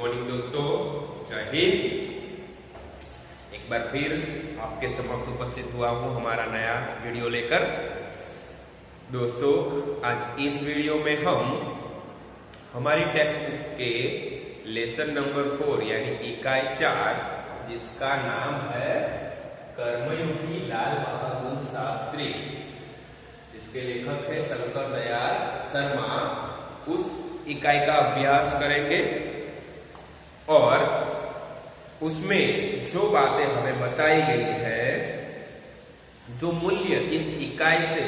Morning दोस्तों, जय हिंद। एक बार फिर आपके समक्ष उपस्थित हुआ हूं हमारा नया वीडियो लेकर। दोस्तों, आज इस वीडियो में हम हमारी टेक्स्ट बुक के लेसन नंबर 4 यानी इकाई 4 जिसका नाम है कर्मयोगी लाल बहादुर शास्त्री, इसके लेखक है शंकर दयाल शर्मा, उस इकाई का अभ्यास करेंगे और उसमें जो बातें हमें बताई गई है, जो मूल्य इस इकाई से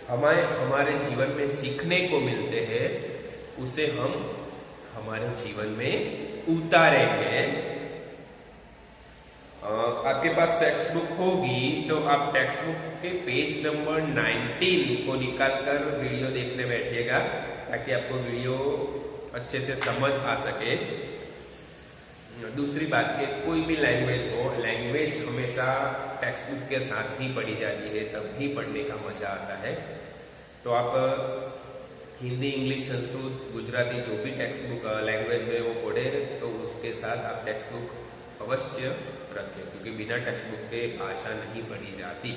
हमारे जीवन में सीखने को मिलते हैं, उसे हम हमारे जीवन में उतारेंगे। आपके पास टेक्स्ट बुक होगी तो आप टेक्स्ट बुक के पेज नंबर 19 को निकालकर वीडियो देखने बैठिएगा ताकि आपको वीडियो अच्छे से समझ आ सके। दूसरी बात कि कोई भी लैंग्वेज हो, लैंग्वेज हमेशा टेक्स्ट बुक के साथ ही पढ़ी जाती है, तब ही पढ़ने का मजा आता है। तो आप हिंदी, इंग्लिश, संस्कृत, गुजराती जो भी टेक्स्ट बुक लैंग्वेज है वो पढ़े तो उसके साथ आप टेक्स्ट बुक अवश्य रखें, क्योंकि बिना टेक्स्ट बुक के भाषा नहीं पढ़ी जाती।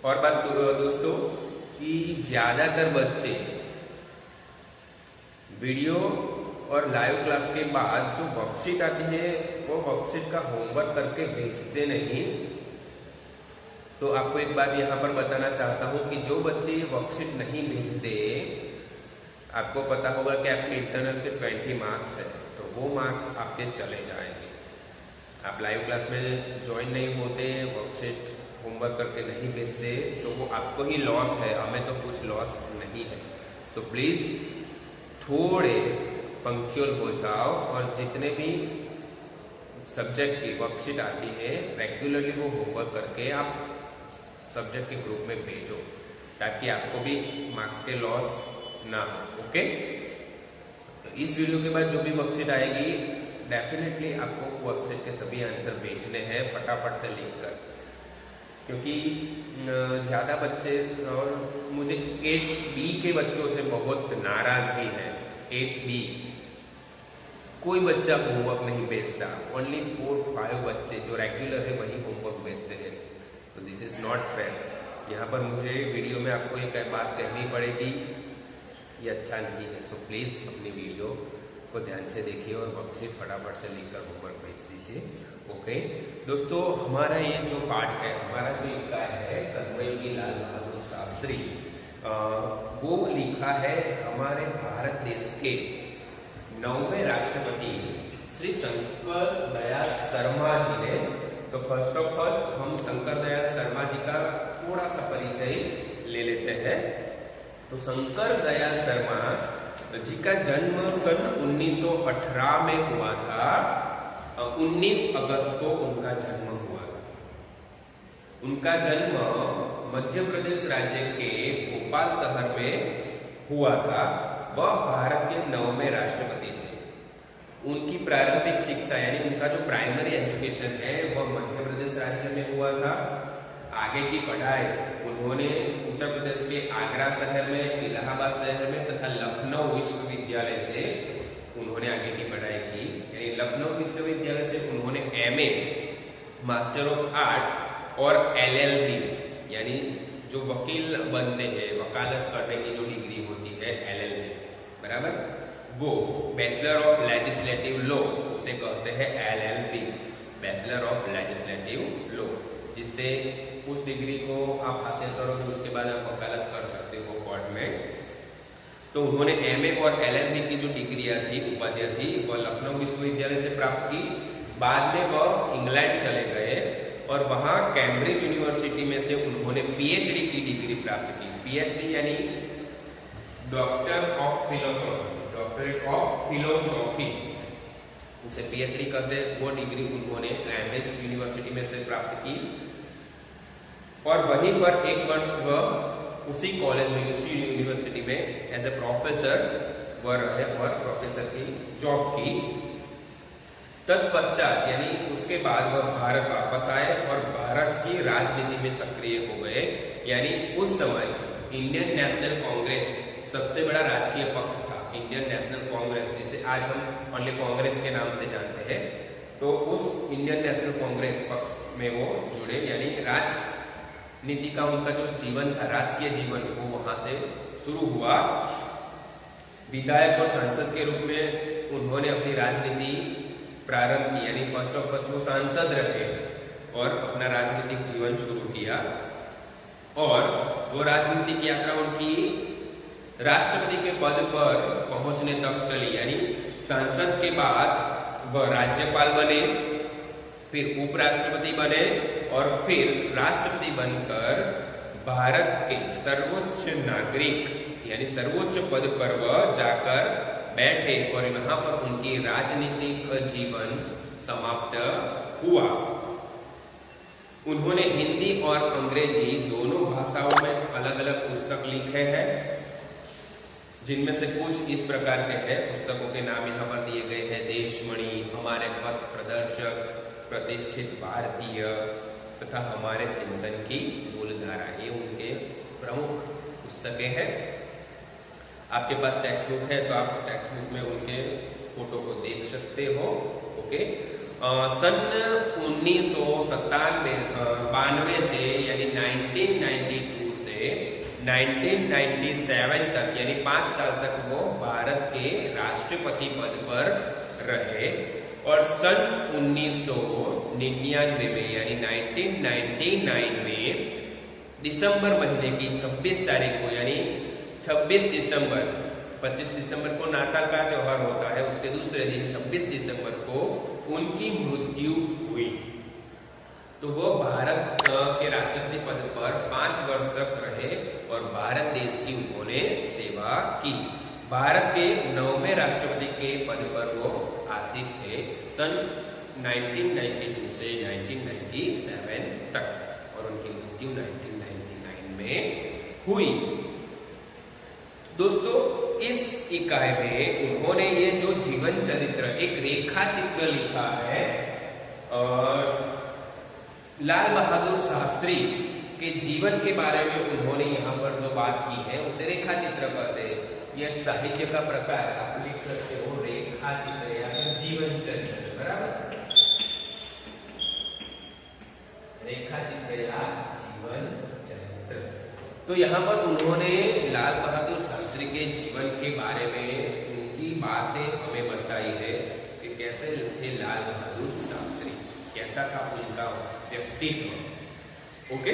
और बात दोस्तों कि ज्यादातर बच्चे वीडियो और लाइव क्लास के बाद जो वर्कशीट आती है वो वर्कशीट का होमवर्क करके भेजते नहीं। तो आपको एक बात यहाँ पर बताना चाहता हूँ कि जो बच्चे ये वर्कशीट नहीं भेजते, आपको पता होगा कि आपके इंटरनल के 20 मार्क्स है, तो वो मार्क्स आपके चले जाएंगे। आप लाइव क्लास में ज्वाइन नहीं होते, वर्कशीट होमवर्क करके नहीं भेजते, तो वो आपको ही लॉस है, हमें तो कुछ लॉस नहीं है। तो प्लीज थोड़े पंक्चुअल हो जाओ और जितने भी सब्जेक्ट की वर्कशीट आती है रेगुलरली वो होमवर्क करके आप सब्जेक्ट के ग्रुप में भेजो, ताकि आपको भी मार्क्स के लॉस ना हो। ओके, तो इस वीडियो के बाद जो भी वर्कशीट आएगी डेफिनेटली आपको वर्कशीट के सभी आंसर भेजने हैं फटाफट से लिख कर, क्योंकि ज्यादा बच्चे और मुझे 8B के बच्चों से बहुत नाराजगी है। 8B कोई बच्चा होमवर्क नहीं भेजता, ओनली 4-5 बच्चे जो रेगुलर है वही होमवर्क भेजते हैं। तो दिस इज नॉट फेयर। यहाँ पर मुझे वीडियो में आपको एक बात कहनी पड़ेगी, ये अच्छा नहीं है। सो प्लीज अपनी वीडियो को ध्यान से देखिए और वर्कशीट फटाफट से लिखकर होमवर्क भेज दीजिए। ओके दोस्तों, हमारा ये जो पाठ है, हमारा जो इकाई है कर्मयोगी लाल बहादुर शास्त्री, वो लिखा है हमारे भारत देश के 9वें राष्ट्रपति श्री शंकर दयाल शर्मा जी ने। तो फर्स्ट ऑफ फर्स्ट हम शंकर दयाल शर्मा जी का थोड़ा सा परिचय ले लेते हैं। तो शंकर दयाल शर्मा जी का जन्म सन 1918 में हुआ था। 19 अगस्त को उनका जन्म हुआ था। उनका जन्म मध्य प्रदेश राज्य के भोपाल शहर में हुआ था। वह भारत के 9वें राष्ट्रपति थे। उनकी प्रारंभिक शिक्षा यानी उनका जो प्राइमरी एजुकेशन है वह मध्य प्रदेश राज्य में हुआ था। आगे की पढ़ाई उन्होंने उत्तर प्रदेश के आगरा शहर में, इलाहाबाद शहर में तथा लखनऊ विश्वविद्यालय से उन्होंने आगे की पढ़ाई की। यानी लखनऊ विश्वविद्यालय से उन्होंने MA मास्टर ऑफ आर्ट्स और LLB यानी जो वकील बनते हैं, वकालत करने की जो डिग्री होती है LLB बराबर, वो बैचलर ऑफ लेजिस्लेटिव लॉ उसे कहते हैं LLB, bachelor of legislative law, जिससे उस डिग्री को आप हासिल करोगे उसके बाद आप वकालत कर सकते हो कोर्ट में। तो उन्होंने MA और LLB की जो डिग्रियां थी, उपाधियां थी, वह लखनऊ विश्वविद्यालय से प्राप्त की। बाद में वह इंग्लैंड चले गए और वहां कैम्ब्रिज यूनिवर्सिटी में से उन्होंने PhD की डिग्री प्राप्त की। PhD यानी doctor of philosophy, doctorate of philosophy उसे PhD कहते हैं। वो डिग्री उन्होंने कैम्ब्रिज यूनिवर्सिटी में से प्राप्त की और वहीं पर एक वर्ष वह उसी कॉलेज में, उसी यूनिवर्सिटी में एज ए प्रोफेसर वह रहे और प्रोफेसर की जॉब की। तत्पश्चात यानी उसके बाद वह भारत वापस आए और भारत की राजनीति में सक्रिय हो गए। यानी उस समय इंडियन नेशनल कांग्रेस सबसे बड़ा राजकीय पक्ष था। इंडियन नेशनल कांग्रेस, जिसे आज हम ओनली कांग्रेस के नाम से जानते हैं, तो उस इंडियन नेशनल कांग्रेस पक्ष में वो जुड़े, यानी राजनीति का उनका जो जीवन था, राजकीय जीवन, वो वहां से शुरू हुआ। विधायक और सांसद के रूप में उन्होंने अपनी राजनीति प्रारंभ की, यानी फर्स्ट ऑफ फर्स्ट वो सांसद रहे और अपना राजनीतिक जीवन शुरू किया। और वो राजनीतिक यात्रा उनकी राष्ट्रपति के पद पर पहुंचने तक चली, यानी सांसद के बाद वह राज्यपाल बने, फिर उपराष्ट्रपति बने और फिर राष्ट्रपति बनकर भारत के सर्वोच्च नागरिक यानी सर्वोच्च पद पर वह जाकर बैठे और यहाँ पर उनकी राजनीतिक जीवन समाप्त हुआ। उन्होंने हिंदी और अंग्रेजी दोनों भाषाओं में अलग अलग पुस्तक लिखे हैं, जिनमें से कुछ इस प्रकार के हैं। पुस्तकों के नाम यहाँ पर दिए गए हैं: देशमणि, हमारे पथ प्रदर्शक, प्रतिष्ठित भारतीय तथा हमारे चिंतन की मूलधारा। ये उनके प्रमुख पुस्तकें हैं। आपके पास टेक्स्ट बुक है तो आप टेक्स्ट बुक में उनके फोटो को देख सकते हो। ओके। सन 1992 से यानी 1992 से 1997 तक यानी 5 साल तक वो भारत के राष्ट्रपति पद पर रहे और सन 1999 में यानी 1999 में दिसंबर महीने की 26 तारीख को यानी 26 दिसंबर 25 दिसंबर को नाताल का त्योहार होता है, उसके दूसरे दिन 26 दिसंबर को उनकी मृत्यु हुई। तो वो भारत के राष्ट्रपति पद पर 5 वर्ष तक रहे और भारत देश की उन्होंने सेवा की। भारत के 9वें राष्ट्रपति के पद पर वो आसीन थे सन 1992 से 1997 तक और उनकी मृत्यु 1999 में हुई। दोस्तों, इस इकाई में उन्होंने ये जो जीवन चरित्र एक रेखा चित्र लिखा है और लाल बहादुर शास्त्री के जीवन के बारे में उन्होंने यहाँ पर जो बात की है उसे रेखा चित्र कहते हैं। यह साहित्य का प्रकार आप लिख सकते हो रेखा चित्र या फिर जीवन चरित्र, बराबर। रेखा चित्र या जीवन चरित्र। तो यहाँ पर उन्होंने लाल बहादुर शास्त्री के जीवन के बारे में उनकी बातें हमें बताई है कि कैसे थे लाल बहादुर शास्त्री, कैसा था उनका व्यक्तित्व। ओके,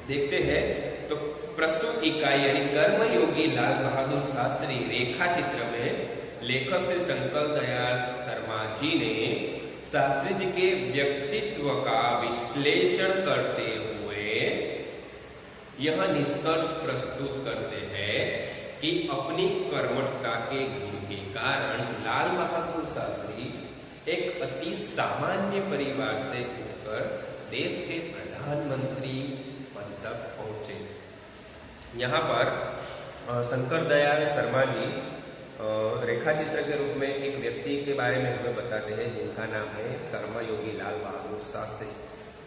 देखते हैं। तो प्रस्तुत इकाई यानी कर्मयोगी लाल बहादुर शास्त्री रेखा चित्र में लेखक श्री शंकर दयाल शर्मा जी ने शास्त्री जी के व्यक्तित्व का विश्लेषण करते हुए यह निष्कर्ष प्रस्तुत करते हैं कि अपनी कर्मठता के गुण के कारण लाल बहादुर शास्त्री एक अति सामान्य परिवार से उठकर देश के प्रधानमंत्री पद तक पहुंचे। यहाँ पर शंकर दयाल शर्मा जी रेखा चित्र के रूप में एक व्यक्ति के बारे में हमें बताते हैं जिनका नाम है कर्मयोगी लाल बहादुर शास्त्री।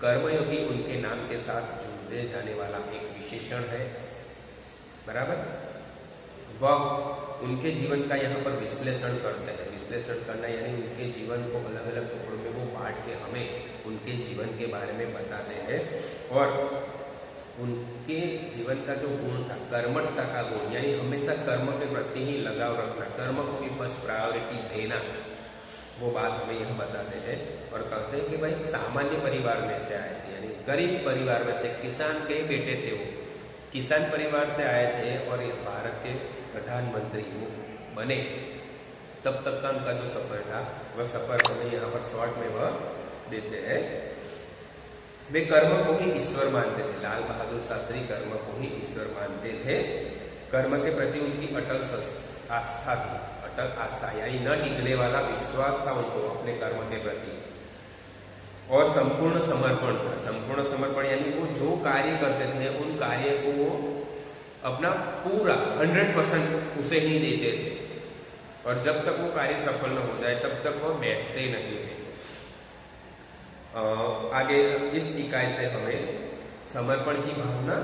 कर्मयोगी उनके नाम के साथ जुड़े जाने वाला एक विशेषण है, बराबर। वह उनके जीवन का यहाँ पर विश्लेषण करते हैं। विश्लेषण करना यानी उनके जीवन को अलग अलग टुकड़ों में वो बांट के हमें उनके जीवन के बारे में बताते हैं और उनके जीवन का जो गुण था कर्मठता का गुण, यानी हमेशा कर्म के प्रति ही लगाव रखना, कर्म को ही फर्स्ट प्रायोरिटी देना, वो बात हमें यह बताते हैं और कहते हैं कि भाई सामान्य परिवार में से आए थे, यानी गरीब परिवार में से, किसान के बेटे थे, वो किसान परिवार से आए थे और भारत के प्रधानमंत्री वो बने। तब तक का उनका जो सफर था वह सफर हमें यहाँ पर शॉर्ट में वह देते हैं। वे कर्म को ही ईश्वर मानते थे। लाल बहादुर शास्त्री कर्म को ही ईश्वर मानते थे। कर्म के प्रति उनकी अटल आस्था थी, अटल आस्था यानी न डिगने वाला विश्वास था उनको अपने कर्म के प्रति और संपूर्ण समर्पण था। संपूर्ण समर्पण यानी वो जो कार्य करते थे उन कार्य को वो अपना पूरा 100% उसे ही देते थे और जब तक वो कार्य सफल न हो जाए तब तक वो बैठते नहीं थे। आगे इस इकाई से हमें समर्पण की भावना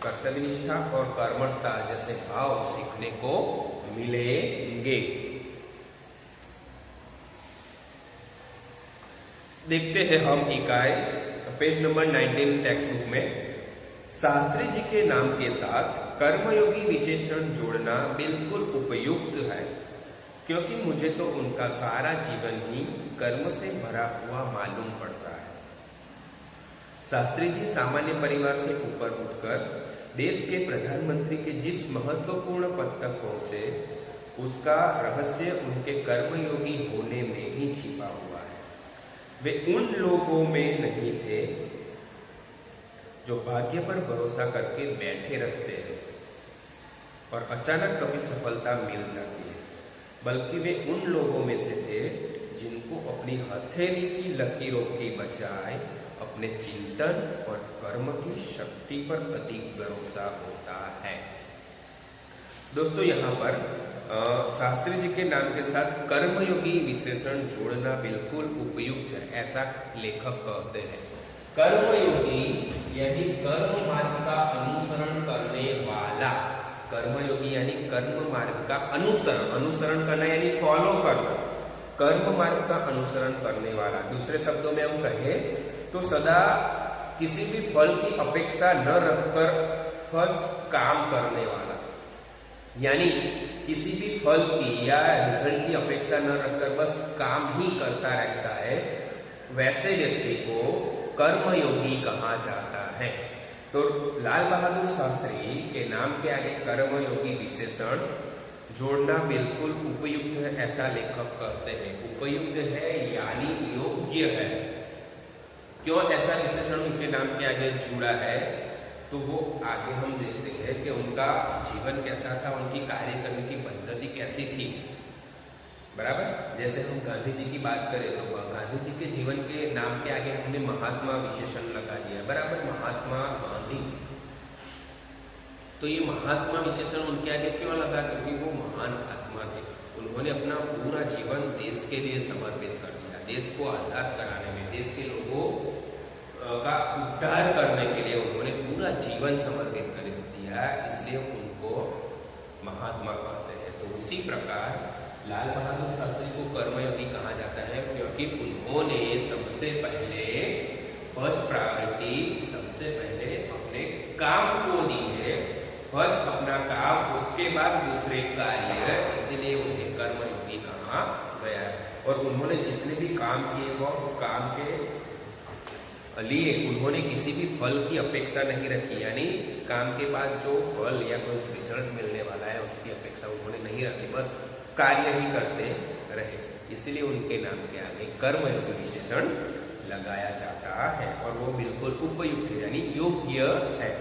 कर्तव्यनिष्ठा और कर्मठता जैसे भाव सीखने को मिलेंगे। देखते हैं हम इकाई पेज नंबर 19 टेक्स्ट बुक में। शास्त्री जी के नाम के साथ कर्मयोगी विशेषण जोड़ना बिल्कुल उपयुक्त है, क्योंकि मुझे तो उनका सारा जीवन ही कर्म से भरा हुआ मालूम पड़ता है। शास्त्री जी सामान्य परिवार से ऊपर उठकर देश के प्रधानमंत्री के जिस महत्वपूर्ण पद तक पहुंचे, उसका रहस्य उनके कर्मयोगी होने में ही छिपा हुआ है। वे उन लोगों में नहीं थे जो भाग्य पर भरोसा करके बैठे रहते हैं और अचानक कभी सफलता मिल जाती है, बल्कि वे उन लोगों में से थे जिनको अपनी हथेली की लकीरों की बजाय अपने चिंतन और कर्म की शक्ति पर अधिक भरोसा होता है। दोस्तों, यहाँ पर शास्त्री जी के नाम के साथ कर्मयोगी विशेषण जोड़ना बिल्कुल उपयुक्त है, ऐसा लेखक कहते हैं। कर्मयोगी यानी कर्म मार्ग का अनुसरण करने वाला, कर्मयोगी यानी कर्म मार्ग का अनुसरण करना यानी फॉलो करना, कर्म मार्ग का अनुसरण करने वाला। दूसरे शब्दों में हम कहें तो सदा किसी भी फल की अपेक्षा न रखकर फर्स्ट काम करने वाला, यानी किसी भी फल की या रिजल्ट की अपेक्षा न रखकर बस काम ही करता रहता है, वैसे व्यक्ति को कर्मयोगी कहा जाता है। तो लाल बहादुर शास्त्री के नाम के आगे कर्मयोगी विशेषण जोड़ना बिल्कुल उपयुक्त है, ऐसा लेखक कहते हैं। उपयुक्त है यानी योग्य है। क्यों ऐसा विशेषण उनके नाम के आगे जुड़ा है, तो वो आगे हम देखते हैं कि उनका जीवन कैसा था, उनकी कार्य करने की पद्धति कैसी थी। बराबर, जैसे हम गांधी जी की बात करें तो गांधी जी के जीवन के नाम के आगे हमने महात्मा विशेषण लगा दिया। बराबर, महात्मा गांधी। तो ये महात्मा विशेषण उनके आगे क्यों लगा? क्योंकि वो महान आत्मा थे। उन्होंने अपना पूरा जीवन देश के लिए समर्पित कर दिया, देश को आजाद कराने में, देश के लोगों का उद्धार करने के लिए उन्होंने पूरा जीवन समर्पित कर दिया, इसलिए उनको महात्मा कहते हैं। तो उसी प्रकार लाल बहादुर शास्त्री को कर्मयोगी कहा जाता है, क्योंकि उन्होंने सबसे पहले फर्स्ट प्रायोरिटी सबसे पहले अपने काम को दी है। फर्स्ट अपना काम, उसके बाद दूसरे कार्य, इसीलिए उन्हें कर्मयोगी कहा गया है। और उन्होंने जितने भी काम किए वो काम के लिए उन्होंने किसी भी फल की अपेक्षा नहीं रखी, यानी काम के बाद जो फल या कोई रिजल्ट मिलने वाला है उसकी अपेक्षा उन्होंने नहीं रखी, बस कार्य ही करते रहे। इसलिए उनके नाम के आगे कर्मयोगी विशेषण लगाया जाता है और वो बिल्कुल उपयुक्त है, यानी योग्य है।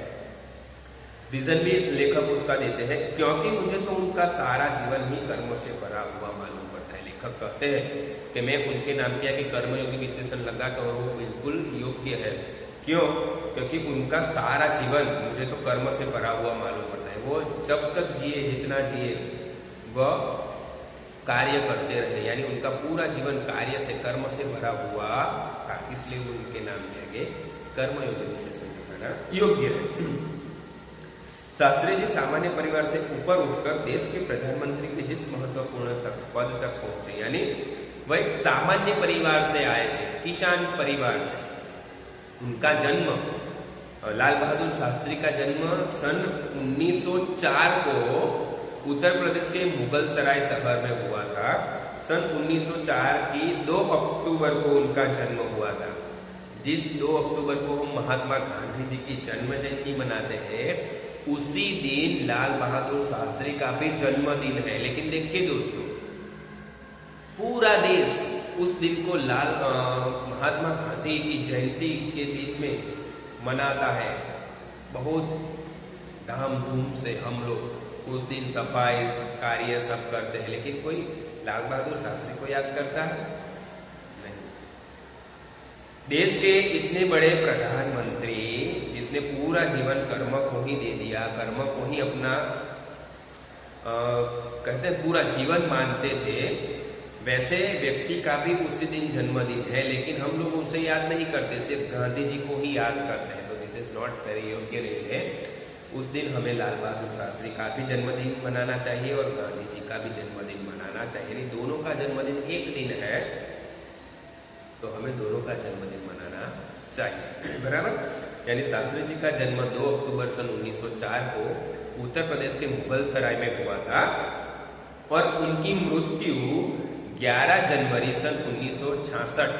रीजन भी लेखक उसका देते हैं, क्योंकि मुझे तो उनका सारा जीवन ही कर्मों से भरा हुआ मालूम पड़ता है। लेखक कहते हैं कि मैं उनके नाम के आगे कर्मयोगी विशेषण लगाकर वो बिल्कुल योग्य है। क्यों? क्योंकि उनका सारा जीवन मुझे तो कर्म से भरा हुआ मालूम पड़ता है। वो जब तक जिए, जितना जिए, वह कार्य करते रहे, यानी उनका पूरा जीवन कार्य से, कर्म से भरा हुआ था, इसलिए उनके नाम के आगे कर्मयोगी विशेषण लगाना योग्य है। शास्त्री जी सामान्य परिवार से ऊपर उठकर देश के प्रधानमंत्री के जिस महत्वपूर्ण पद तक पहुंचे, यानी वह एक सामान्य परिवार से आए थे, किसान परिवार से। उनका जन्म, लाल बहादुर शास्त्री का जन्म सन 1904 को उत्तर प्रदेश के मुगल सराय शहर में हुआ था। सन 1904 की 2 अक्टूबर को उनका जन्म हुआ था। जिस 2 अक्टूबर को हम महात्मा गांधी जी की जन्म जयंती मनाते हैं, उसी दिन लाल बहादुर शास्त्री का भी जन्मदिन है। लेकिन देखिए दोस्तों, पूरा देश उस दिन को महात्मा गांधी की जयंती के दिन में मनाता है। बहुत धामधूम से हम लोग उस दिन सफाई कार्य सब करते हैं, लेकिन कोई लाल बहादुर शास्त्री को याद करता है? नहीं। देश के इतने बड़े प्रधानमंत्री जिसने पूरा जीवन कर्म को ही दे दिया, कर्म को ही अपना कहते हैं पूरा जीवन मानते थे, वैसे व्यक्ति का भी उसी दिन जन्मदिन है, लेकिन हम लोग उसे याद नहीं करते, सिर्फ गांधी जी को ही याद करते हैं। तो दिस इज नॉट वेरी योग्य नहीं है। उस दिन हमें लाल बहादुर शास्त्री का भी जन्मदिन मनाना चाहिए और गांधी जी का भी जन्मदिन मनाना चाहिए। यानी दोनों का जन्मदिन एक दिन है, तो हमें दोनों का जन्मदिन मनाना चाहिए, बराबर। यानी शास्त्री जी का जन्म 2 अक्टूबर सन 1904 को उत्तर प्रदेश के मुगल सराय में हुआ था और उनकी मृत्यु 11 जनवरी सन 1966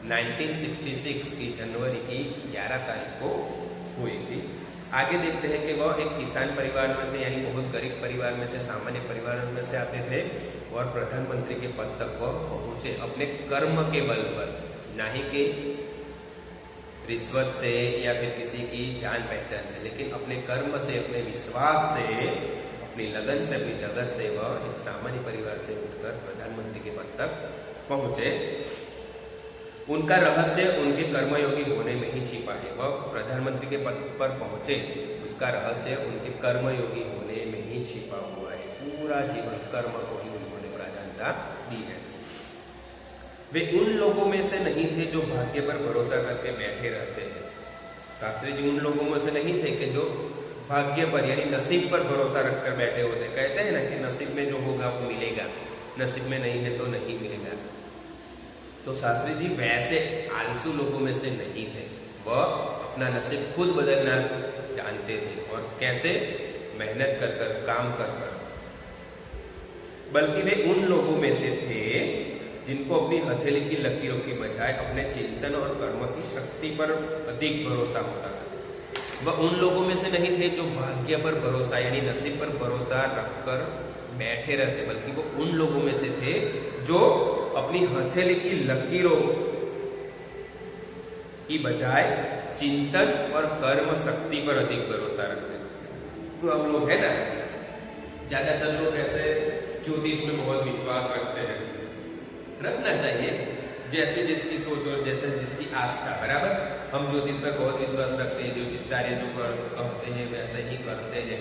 1966 की जनवरी की 11 तारीख को हुई थी। आगे देखते हैं कि वह एक किसान परिवार में से, यानी बहुत गरीब परिवार में से, सामान्य परिवार में से आते थे और प्रधानमंत्री के पद तक वह पहुंचे अपने कर्म के बल पर, ना ही कि रिश्वत से या फिर किसी की जान पहचान से, लेकिन अपने कर्म से, अपने विश्वास से, अपनी लगन से, अपनी लगत से वह एक सामान्य परिवार से उठकर प्रधानमंत्री के पद तक पहुंचे। उनका रहस्य उनके कर्मयोगी होने में ही छिपा है। वह प्रधानमंत्री के पद पर पहुंचे, उसका रहस्य उनके कर्मयोगी होने में ही छिपा हुआ है। पूरा जीवन कर्म को ही उन्होंने प्राधान्यता दी है। वे उन लोगों में से नहीं थे जो भाग्य पर भरोसा करके बैठे रहते थे। शास्त्री जी उन लोगों में से नहीं थे कि जो भाग्य पर यानी नसीब पर भरोसा रखकर बैठे होते। कहते हैं ना कि नसीब में जो होगा वो मिलेगा, नसीब में नहीं है तो नहीं मिलेगा। तो शास्त्री जी वैसे आलसू लोगों में से नहीं थे। वह अपना नसीब खुद बदलना जानते थे। और कैसे? मेहनत कर कर, काम कर कर। बल्कि वे उन लोगों में से थे जिनको अपनी हथेली की लकीरों की बजाय अपने चिंतन और कर्म की शक्ति पर अधिक भरोसा होता था। वह उन लोगों में से नहीं थे जो भाग्य पर भरोसा यानी नसीब पर भरोसा रखकर बैठे रहते, बल्कि वो उन लोगों में से थे जो अपनी हथेली की लकीरों की बजाय चिंतन और कर्म शक्ति पर अधिक भरोसा रखते थे। तो हम लोग है ना, ज्यादातर लोग ऐसे ज्योतिष में बहुत विश्वास रखते हैं, रखना चाहिए, जैसे जिसकी सोच और जैसे जिसकी आस्था, बराबर। हम ज्योतिष पर बहुत विश्वास रखते हैं, ज्योतिषाचार्य जो कहते हैं वैसे ही करते हैं।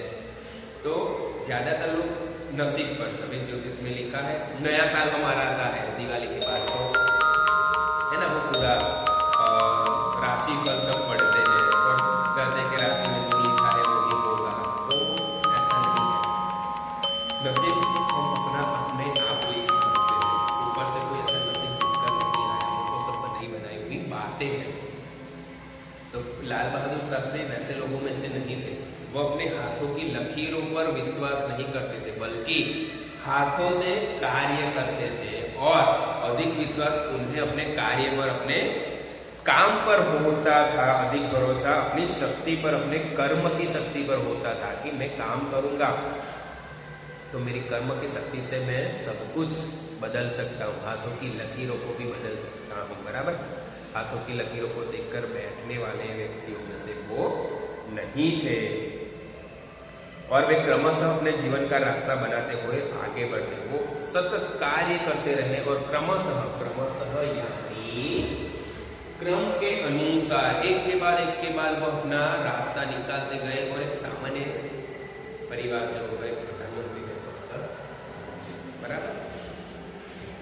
तो ज्यादातर लोग नसीब पर, अभी ज्योतिष में लिखा है नया साल हमारा आता है दिवाली के बाद, तो है ना, वो पूरा राशि फल सब पढ़ते हैं और कहते हैं कि राशि में जो लिखा है वो ही होगा। तो ऐसा नहीं है। नसीब हम अपना अपने आप लिख सकते हैं, ऊपर से कोई ऐसा नसीब लिखकर नहीं आया, वो तो सब नहीं बनाई हुई बातें हैं। तो लाल बहादुर शास्त्री वैसे लोगों में से नहीं थे। वो अपने हाथों की लकीरों पर विश्वास नहीं करते थे, बल्कि हाथों से कार्य करते थे और अधिक विश्वास उन्हें अपने कार्य पर, अपने काम पर होता था। अधिक भरोसा अपनी शक्ति पर, अपने कर्म की शक्ति पर होता था कि मैं काम करूंगा तो मेरी कर्म की शक्ति से मैं सब कुछ बदल सकता हूँ, हाथों की लकीरों को भी बदल सकता हूँ, बराबर। हाथों की लकीरों को देखकर बैठने वाले व्यक्तियों में से वो नहीं थे और वे क्रमशः अपने जीवन का रास्ता बनाते हुए आगे बढ़ते। वो सतत कार्य करते रहे और क्रमशः यानी क्रम के अनुसार एक के बाद वो अपना रास्ता निकालते गए और एक सामान्य परिवार से हो गए प्रधानमंत्री के पद तक, बराबर।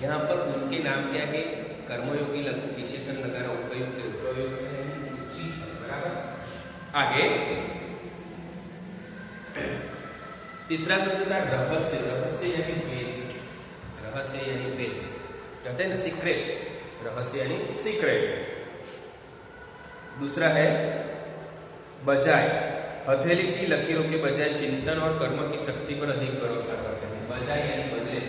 यहाँ पर उनके नाम के आगे कर्मयोगी विशेषण लगाना उपयुक्त है, बराबर। आगे तीसरा शब्द था रहस्य। रहस्य यानी वेद, रहस्य यानी वेद, कहते हैं ना सीक्रेट, रहस्य यानी सीक्रेट। दूसरा है बजाय, हथेली की लकीरों के बजाय चिंतन और कर्म की शक्ति पर अधिक भरोसा करते हैं। बजाय यानी बदले,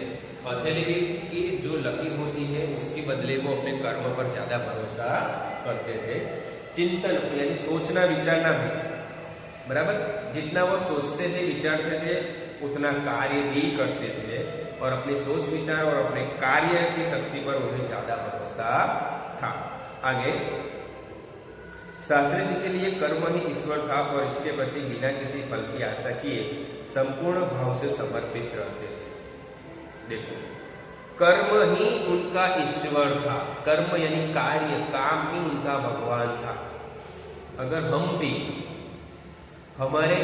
हथेली की जो लकीर होती है उसके बदले वो अपने कर्म पर ज्यादा भरोसा करते थे। चिंतन यानी सोचना विचारना भी, बराबर। जितना वो सोचते थे विचारते थे उतना कार्य भी करते थे और अपनी सोच विचार और अपने कार्य की शक्ति पर उन्हें ज्यादा भरोसा था। आगे शास्त्री जी के लिए कर्म ही ईश्वर था और इसके प्रति बिना किसी फल की आशा किए संपूर्ण भाव से समर्पित रहते थे। देखो, कर्म ही उनका ईश्वर था, कर्म यानी कार्य, काम ही उनका भगवान था। अगर हम भी हमारे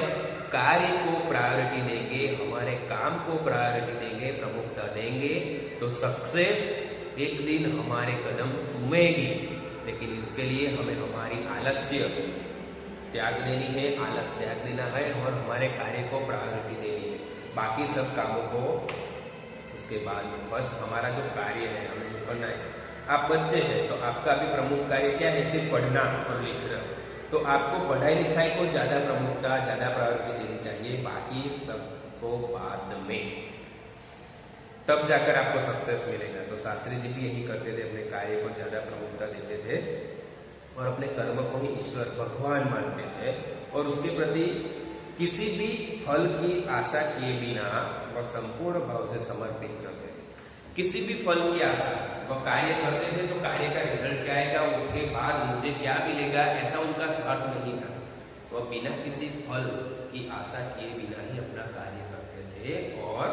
कार्य को प्रायोरिटी देंगे, हमारे काम को प्रायोरिटी देंगे, प्रमुखता देंगे, तो सक्सेस एक दिन हमारे कदम चूमेगी। लेकिन इसके लिए हमें हमारी आलस्य त्याग देनी है, आलस त्याग देना है और हमारे कार्य को प्रायोरिटी देनी है। बाकी सब कामों को उसके बाद में। फर्स्ट हमारा जो कार्य है, हमें जो करना है। आप बच्चे हैं तो आपका भी प्रमुख कार्य क्या है? सिर्फ पढ़ना और लिखना। तो आपको पढ़ाई लिखाई को ज्यादा प्रमुखता, ज्यादा प्रायोरिटी देनी चाहिए, बाकी सबको बाद में, तब जाकर आपको सक्सेस मिलेगा। तो शास्त्री जी भी यही करते थे, अपने कार्य को ज्यादा प्रमुखता देते थे और अपने कर्म को ही ईश्वर भगवान मानते थे और उसके प्रति किसी भी फल की आशा किए बिना वह संपूर्ण भाव से समर्पित रहते थे। किसी भी फल की आशा, वह कार्य करते थे तो कार्य का रिजल्ट क्या आएगा, उसके बाद मुझे क्या मिलेगा, ऐसा उनका स्वार्थ नहीं था। वह बिना किसी फल की आशा किए बिना ही अपना कार्य करते थे और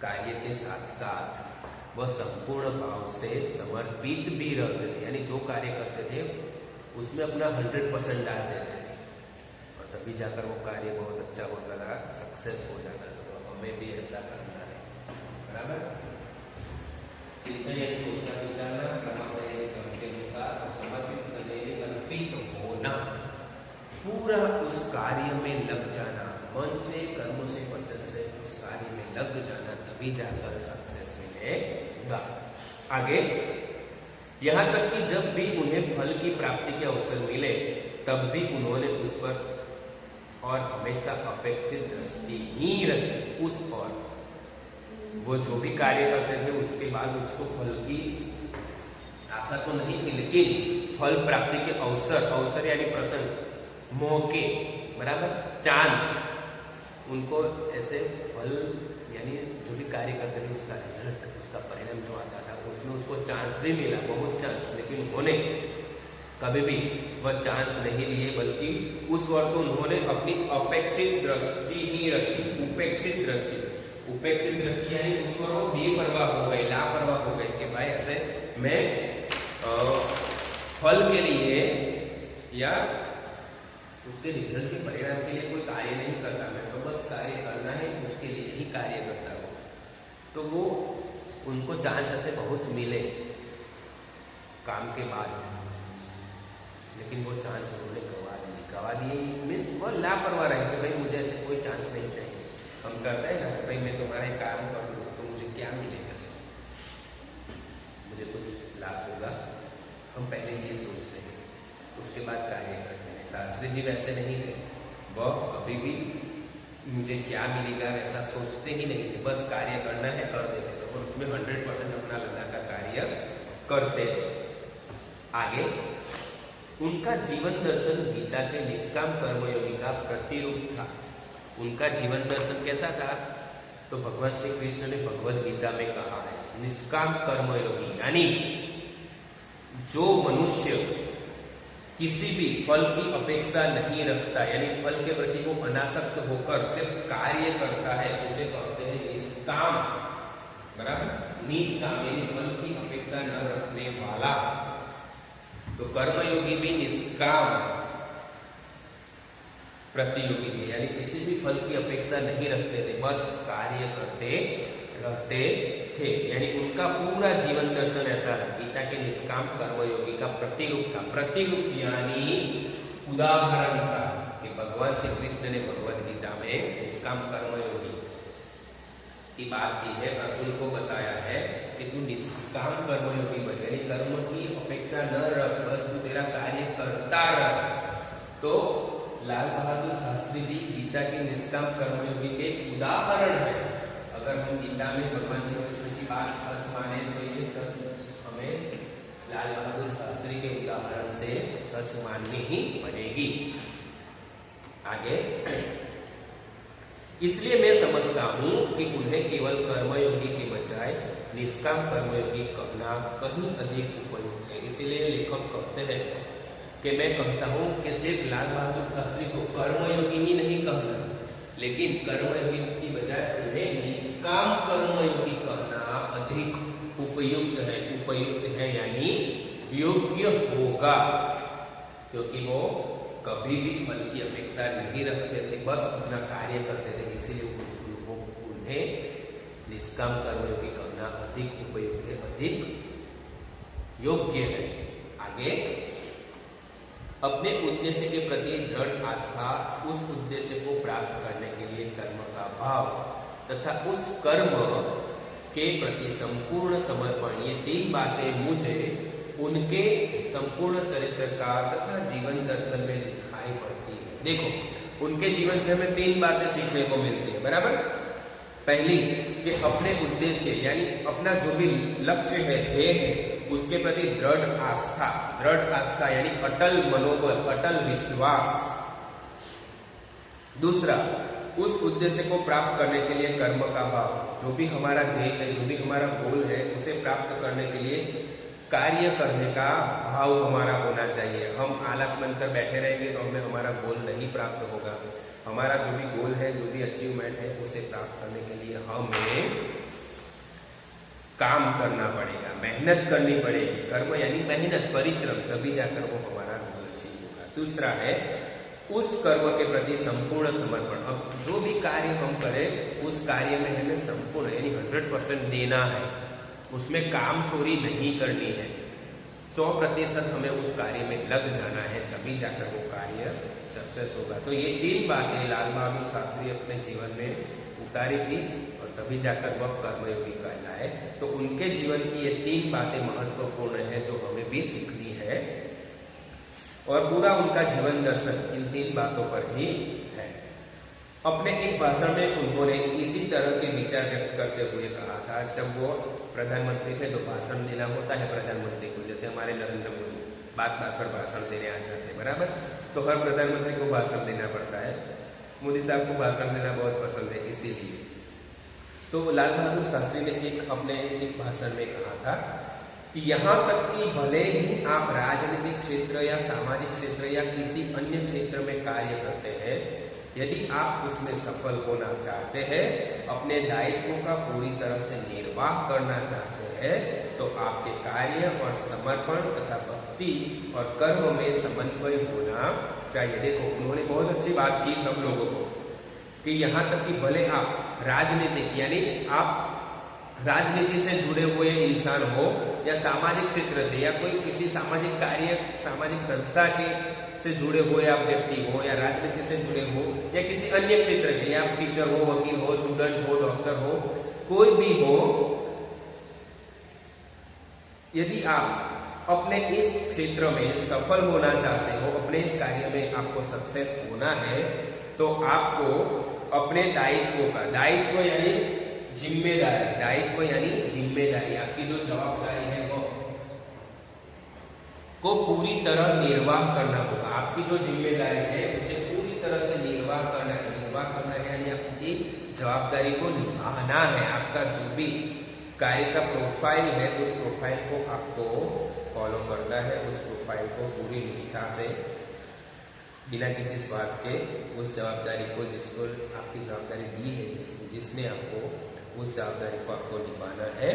कार्य के साथ साथ वह संपूर्ण भाव से समर्पित भी रहते थे। यानी जो कार्य करते थे उसमें अपना 100% डाल देते थे और तभी जाकर वो कार्य बहुत अच्छा होता था, सक्सेस हो जाता था। तो हमें भी ऐसा करना है, बराबर। चिंतन यानी सोचना विचारना, क्रमशः क्रम के अनुसार और समर्पित करने, अर्पित होना, पूरा उस कार्य में लग जाना, मन से, कर्म से, वचन से उस कार्य में लग जाना, तभी जाकर सक्सेस मिलेगा। आगे यहाँ तक कि जब भी उन्हें फल की प्राप्ति के अवसर मिले तब भी उन्होंने उस पर और हमेशा अपेक्षित दृष्टि ही रखी। उस और वो जो भी कार्य करते थे उसके बाद उसको फल की आशा तो नहीं थी, लेकिन फल प्राप्ति के अवसर, अवसर यानी प्रसंग, मौके, बराबर, चांस, उनको ऐसे फल यानी जो भी कार्य करते थे उसका रिजल्ट, उसका परिणाम जो आता था उसमें उसको चांस भी मिला, बहुत चांस, लेकिन उन्होंने कभी भी वह चांस नहीं लिए, बल्कि उस वक्त उन्होंने अपनी अपेक्षित दृष्टि ही रखी। उपेक्षित दृष्टि, उपेक्षित दृष्टि यानी उस पर वो बेपरवाह हो गए, लापरवाह हो गए कि भाई ऐसे मैं फल के लिए या उसके रिजल्ट के परिणाम के लिए कोई कार्य नहीं करता, मैं तो बस कार्य करना है उसके लिए ही कार्य करता हूँ। तो वो उनको चांस ऐसे बहुत मिले काम के बाद, लेकिन वो चांस उन्होंने गवा दिए मीन्स वो लापरवाह रहे कि भाई मुझे ऐसे कोई चांस नहीं चाहिए। हम कहते हैं ना भाई मैं तुम्हारा काम कर लूँ तो मुझे क्या मिलेगा, मुझे कुछ लाभ होगा, हम पहले ये सोचते हैं उसके बाद कार्य करते हैं। शास्त्री जी वैसे नहीं थे, वह कभी भी मुझे क्या मिलेगा वैसा सोचते ही नहीं थे, बस कार्य करना है कर देते थे और उसमें 100% अपना लगातार कार्य करते थे। आगे उनका जीवन दर्शन गीता के निष्काम कर्मयोगी का प्रतिरूप था। उनका जीवन दर्शन कैसा था? तो भगवान श्री कृष्ण ने भगवद गीता में कहा है, निष्काम कर्मयोगी यानी जो मनुष्य किसी भी फल की अपेक्षा नहीं रखता, यानी फल के प्रति वो अनासक्त होकर सिर्फ कार्य करता है, उसे कहते हैं निष्काम, बराबर। निष्काम यानी फल की अपेक्षा न रखने वाला। तो कर्मयोगी भी निष्काम प्रतियोगी थे, यानी किसी भी फल की अपेक्षा नहीं रखते थे, बस कार्य करते रहते थे। यानी उनका पूरा जीवन दर्शन ऐसा है, गीता के निष्काम कर्मयोगी का प्रतिरूप था। प्रतिरूप यानी उदाहरण था कि भगवान श्री कृष्ण ने भगवद गीता में निष्काम कर्मयोगी की बात की है, अर्जुन को बताया है कि तू निष्काम कर्मयोगी बन, यानी कर्म की अपेक्षा न रख, बस तू तेरा कार्य करता रह। तो लाल बहादुर शास्त्री जी गीता के निष्काम कर्मयोगी के उदाहरण है। अगर हम गीता में भगवान श्री कृष्ण की बात सच माने तो ये सच हमें लाल बहादुर शास्त्री के उदाहरण से सच माननी ही पड़ेगी। आगे इसलिए मैं समझता हूं कि उन्हें केवल कर्मयोगी के बजाय निष्काम कर्मयोगी कहना कहीं अधिक उपयुक्त है। इसीलिए लेखक कहते हैं कि मैं कहता हूं कि सिर्फ लाल बहादुर शास्त्री को कर्मयोगी ही नहीं कहना, लेकिन कर्मयोगी की बजाय उन्हें निष्काम कर्मयोगी कहना अधिक उपयुक्त है। उपयुक्त है यानी योग्य होगा, क्योंकि वो कभी भी फल की अपेक्षा नहीं रखते थे, बस अपना कार्य करते थे। इसीलिए उन्हें निष्काम कर्मयोगी कहना अधिक उपयुक्त है, अधिक योग्य है। आगे अपने उद्देश्य के प्रति दृढ़ आस्था, उस उद्देश्य को प्राप्त करने के लिए कर्म का भाव तथा उस कर्म के प्रति संपूर्ण समर्पण, ये 3 बातें मुझे उनके संपूर्ण चरित्र का तथा जीवन दर्शन में दिखाई पड़ती है। देखो, उनके जीवन से हमें 3 बातें सीखने को मिलती है, बराबर। पहली कि अपने उद्देश्य यानी अपना जो भी लक्ष्य है, ध्येय है, उसके प्रति दृढ़ आस्था यानी अटल मनोबल, अटल विश्वास। दूसरा, उस उद्देश्य को प्राप्त करने के लिए कर्म का भाव, जो भी हमारा ध्येय है, जो भी हमारा गोल है, उसे प्राप्त करने के लिए कार्य करने का भाव हमारा होना चाहिए। हम आलस बनकर बैठे रहेंगे तो हमें हमारा गोल नहीं प्राप्त होगा। हमारा जो भी गोल है, जो भी अचीवमेंट है, उसे प्राप्त करने के लिए हमें काम करना पड़ेगा, मेहनत करनी पड़ेगी। कर्म यानी मेहनत, परिश्रम, तभी जाकर वो हमारा गोल अचीव होगा। दूसरा है उस कर्म के प्रति संपूर्ण समर्पण। अब जो भी कार्य हम करें, उस कार्य में हमें संपूर्ण यानी 100% देना है, उसमें काम चोरी नहीं करनी है, 100% हमें उस कार्य में लग जाना है, तभी जाकर वो कार्य सक्सेस होगा। तो ये 3 बातें लाल बहादुर शास्त्री अपने जीवन में उतारी थी और तभी जाकर वह कर्मयोगी कहलाए। तो उनके जीवन की ये 3 बातें महत्वपूर्ण है जो हमें भी सीखनी है और पूरा उनका जीवन दर्शन इन 3 बातों पर ही है। अपने एक भाषण में उन्होंने इसी तरह के विचार व्यक्त करते हुए कहा था, जब वो प्रधानमंत्री थे तो भाषण देना होता है प्रधानमंत्री को, जैसे हमारे नरेंद्र मोदी बात पर भाषण देने आ जाते हैं, बराबर। तो हर प्रधानमंत्री को भाषण देना पड़ता है। मोदी साहब को भाषण देना बहुत पसंद है, इसीलिए। तो लाल बहादुर शास्त्री ने अपने एक भाषण में कहा था कि यहाँ तक कि भले ही आप राजनीतिक क्षेत्र या सामाजिक क्षेत्र या किसी अन्य क्षेत्र में कार्य करते हैं, यदि आप उसमें सफल होना चाहते हैं, अपने दायित्वों का पूरी तरह से निर्वाह करना चाहते हैं, तो आपके कार्य और समर्पण तथा भक्ति और कर्म में समन्वय होना चाहिए। देखो, उन्होंने बहुत अच्छी बात की सब लोगों को कि यहाँ तक कि भले आप राजनीतिक यानी आप राजनीति से जुड़े हुए इंसान हो या सामाजिक क्षेत्र से या कोई किसी सामाजिक कार्य, सामाजिक संस्था के से जुड़े हुए आप व्यक्ति हो या राजनीति से जुड़े हो या किसी अन्य क्षेत्र के, या आप टीचर हो, वकील हो, स्टूडेंट हो, डॉक्टर हो, कोई भी हो, यदि आप अपने इस क्षेत्र में सफल होना चाहते हो, अपने इस कार्य में आपको सक्सेस होना है, तो आपको अपने दायित्वों का, दायित्व यानी जिम्मेदारी, दायित्व यानी जिम्मेदारी, आपकी जो जवाबदारी है वो को पूरी तरह निर्वाह करना होगा। आपकी जो जिम्मेदारी है उसे पूरी तरह से निर्वाह करना है। निर्वाह करना है यानी आपकी जवाबदारी को निभाना है। आपका जो भी कार्य का प्रोफाइल है, उस प्रोफाइल को आपको फॉलो करना है। उस प्रोफाइल को पूरी निष्ठा से, बिना किसी स्वार्थ के, उस जवाबदारी को, जिसको आपकी जवाबदारी दी है, जिसने आपको उस जवाबदारी को आपको निभाना है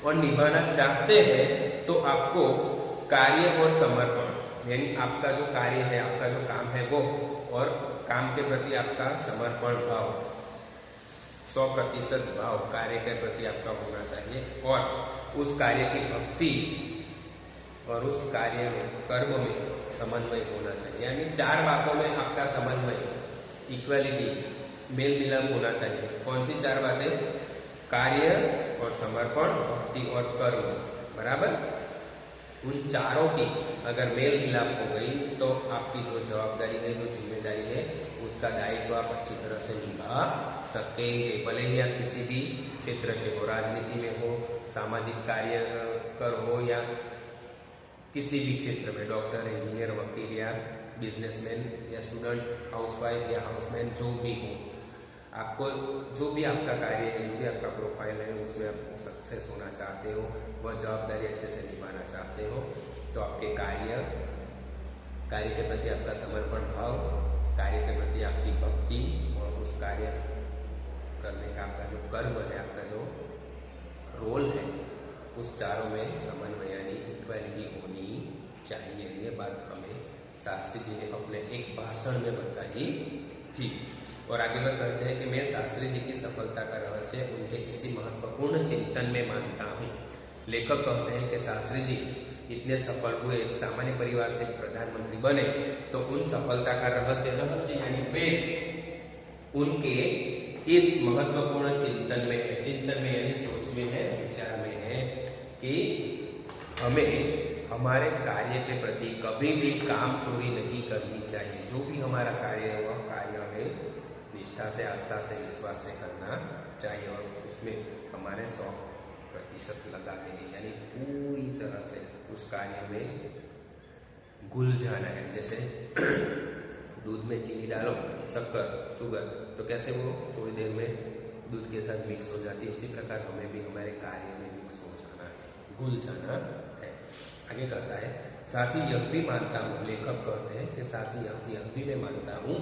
और निभाना चाहते हैं, तो आपको कार्य और समर्पण यानी आपका जो कार्य है, आपका जो काम है वो, और काम के प्रति आपका समर्पण भाव, 100% भाव कार्य के प्रति आपका होना चाहिए और उस कार्य की भक्ति और उस कार्य में, कर्म में समन्वय होना चाहिए। यानी 4 बातों में आपका समन्वय, इक्वालिटी, मेल मिलाप होना चाहिए। कौन सी 4 बातें? कार्य और समर्पण, भक्ति और कर्म, बराबर। उन चारों की अगर मेल मिलाप हो गई तो आपकी जो जवाबदारी है, जो जिम्मेदारी है, उसका दायित्व आप अच्छी तरह से निभा सकेंगे। भले ही आप किसी भी क्षेत्र के हो, राजनीति में हो, सामाजिक कार्य कर हो या किसी भी क्षेत्र में, डॉक्टर, इंजीनियर, वकील या बिजनेसमैन या स्टूडेंट, हाउसवाइफ या हाउसमैन, जो भी हो, आपको जो भी आपका कार्य है, जो भी आपका प्रोफाइल है, उसमें आप सक्सेस होना चाहते हो, वह जवाबदारी अच्छे से निभाना चाहते हो, तो आपके कार्य के प्रति आपका समर्पण भाव, कार्य के प्रति आपकी भक्ति और उस कार्य करने का आपका जो कर्म है, आपका जो रोल है, उस चारों में समन्वय यानी इक्वालिटी होनी चाहिए। ये बात हमें शास्त्री जी ने अपने एक भाषण में बताई थी। और आगे वह कहते हैं कि मैं शास्त्री जी की सफलता का रहस्य उनके इसी महत्वपूर्ण चिंतन में मानता हूँ। लेखक कहते हैं कि शास्त्री जी इतने सफल हुए, एक सामान्य परिवार से प्रधानमंत्री बने, तो उन सफलता का रहस्य यानी वेद उनके इस महत्वपूर्ण चिंतन में यानी सोच में है, विचार में है कि हमें हमारे कार्य के प्रति कभी भी काम चोरी नहीं करनी चाहिए। जो भी हमारा कार्य है वह कार्य हमें निष्ठा से, आस्था से, विश्वास से करना चाहिए और उसमें हमारे 100% लगा देंगे, यानी पूरी तरह से उस कार्य में घुल जाना है। जैसे दूध में चीनी डालो, शक्कर, शुगर, तो कैसे वो थोड़ी देर में दूध के साथ मिक्स हो जाती है, इसी प्रकार हमें भी हमारे कार्य में मिक्स हो जाना है, घुल जाना है। आगे कहता है, साथ ही यह भी मानता हूँ, लेखक कहते हैं कि साथ ही यह भी मैं मानता हूँ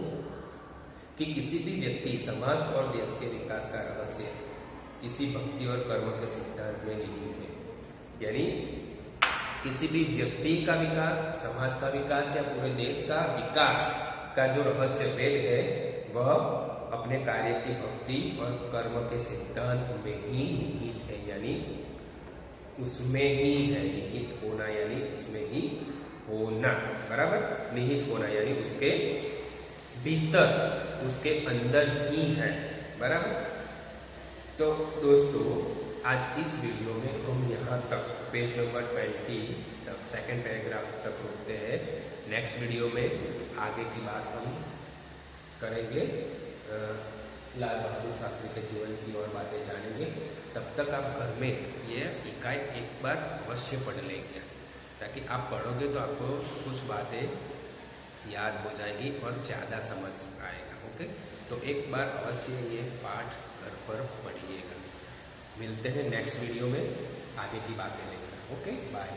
कि किसी भी व्यक्ति, समाज और देश के विकास का रहस्य किसी भक्ति और कर्म के सिद्धांत में निहित है। यानी किसी भी व्यक्ति का विकास, समाज का विकास या पूरे देश का विकास का जो रहस्य वेद है वह अपने कार्य की भक्ति और कर्म के सिद्धांत में ही निहित है, यानी उसमें ही है। निहित होना यानी उसमें ही होना, बराबर, निहित होना यानी उसके भीतर, उसके अंदर ही है, बराबर। तो दोस्तों आज इस वीडियो में हम यहाँ तक पेज नंबर 20 तक सेकंड पैराग्राफ तक रुकते हैं। नेक्स्ट वीडियो में आगे की बात हम करेंगे, लाल बहादुर शास्त्री के जीवन की और बातें जानेंगे। तब तक आप घर में ये इकाई एक बार अवश्य पढ़ लेंगे, ताकि आप पढ़ोगे तो आपको कुछ बातें याद हो जाएगी और ज़्यादा समझ आएगा। ओके, तो एक बार अवश्य ये पाठ घर पर पढ़िएगा। मिलते हैं नेक्स्ट वीडियो में आगे की बातें लेकर। Okay, bye.